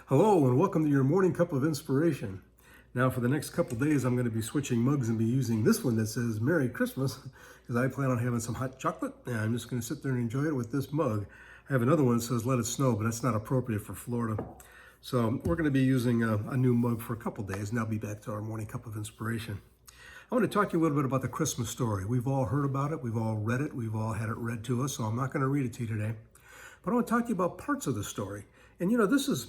Hello and welcome to your morning cup of inspiration. Now for the next couple days I'm going to be switching mugs and be using this one that says Merry Christmas because I plan on having some hot chocolate and I'm just going to sit there and enjoy it with this mug. I have another one that says Let It Snow, but that's not appropriate for Florida. So we're going to be using a new mug for a couple days and I'll be back to our morning cup of inspiration. I want to talk to you a little bit about the Christmas story. We've all heard about it, we've all read it, we've all had it read to us, so I'm not going to read it to you today. But I want to talk to you about parts of the story. And you know, this is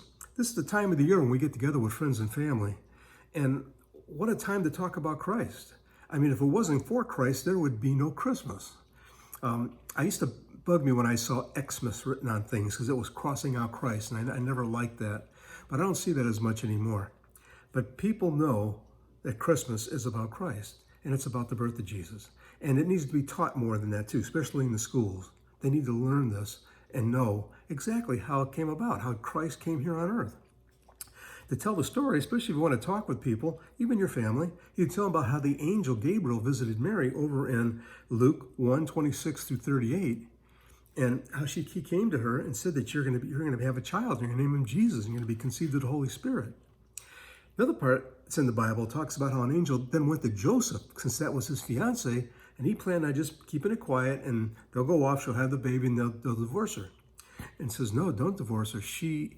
the time of the year when we get together with friends and family. And what a time to talk about Christ. I mean, if it wasn't for Christ, there would be no Christmas. I used to bug me when I saw Xmas written on things because it was crossing out Christ, and I never liked that. But I don't see that as much anymore. But people know that Christmas is about Christ, and it's about the birth of Jesus. And it needs to be taught more than that too, especially in the schools. They need to learn this and know exactly how it came about, how Christ came here on earth. To tell the story, especially if you want to talk with people, even your family, you tell them about how the angel Gabriel visited Mary over in Luke 1:26 through 38, and how he came to her and said that you're going to have a child, you're going to name him Jesus, and you're going to be conceived of the Holy Spirit. The other part that's in the Bible talks about how an angel then went to Joseph, since that was his fiance, and he planned on just keeping it quiet, and they'll go off, she'll have the baby, and they'll divorce her. And says, no, don't divorce her. She's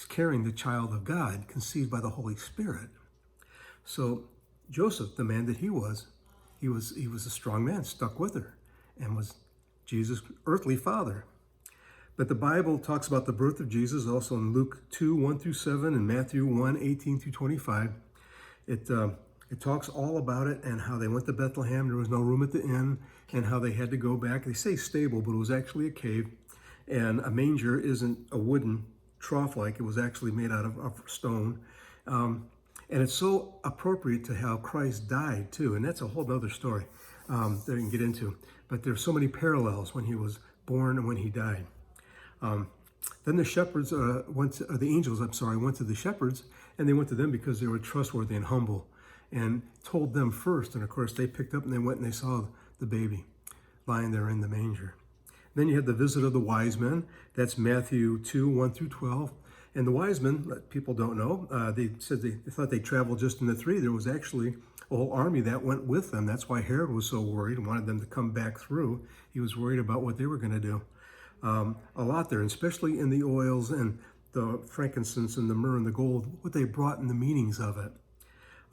carrying the child of God, conceived by the Holy Spirit. So Joseph, the man that he was a strong man, stuck with her, and was Jesus' earthly father. But the Bible talks about the birth of Jesus also in Luke 2:1 through 7 and Matthew 1:18 through 25. It talks all about it and how they went to Bethlehem. There was no room at the inn, and how they had to go back. They say stable, but it was actually a cave. And a manger isn't a wooden trough like, it was actually made out of stone. And it's so appropriate to how Christ died too. And that's a whole other story that I can get into. But there's so many parallels when he was born and when he died. Then the shepherds the angels went to the shepherds, and they went to them because they were trustworthy and humble, and told them first. And of course they picked up and they went and they saw the baby lying there in the manger. Then you had the visit of the wise men. That's Matthew 2:1 through 12. And the wise men, people don't know, they said they thought they traveled just in the three. There was actually a whole army that went with them. That's why Herod was so worried and wanted them to come back through. He was worried about what they were going to do. A lot there, and especially in the oils and the frankincense and the myrrh and the gold, what they brought and the meanings of it.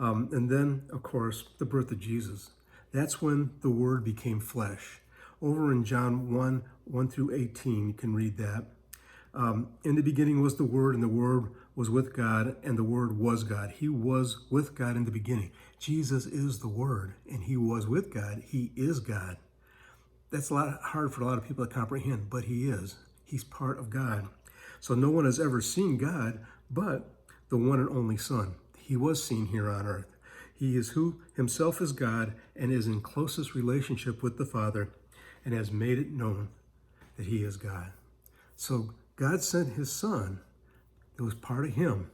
And then, of course, the birth of Jesus. That's when the Word became flesh. Over in John 1:1 through 18, you can read that. In the beginning was the Word, and the Word was with God, and the Word was God. He was with God in the beginning. Jesus is the Word, and he was with God. He is God. That's hard for a lot of people to comprehend, but he is. He's part of God. So no one has ever seen God but the one and only Son. He was seen here on earth. He is who himself is God and is in closest relationship with the Father and has made it known that he is God. So God sent his Son, that was part of him,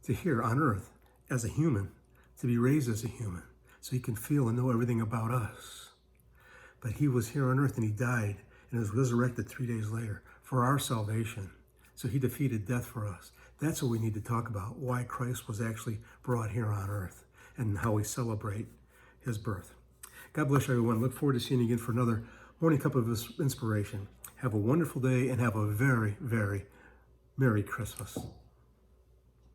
to here on earth as a human, to be raised as a human, so he can feel and know everything about us. But he was here on earth and he died and was resurrected 3 days later for our salvation. So he defeated death for us. That's what we need to talk about, why Christ was actually brought here on earth and how we celebrate his birth. God bless you, everyone. Look forward to seeing you again for another morning cup of inspiration. Have a wonderful day and have a very, very Merry Christmas.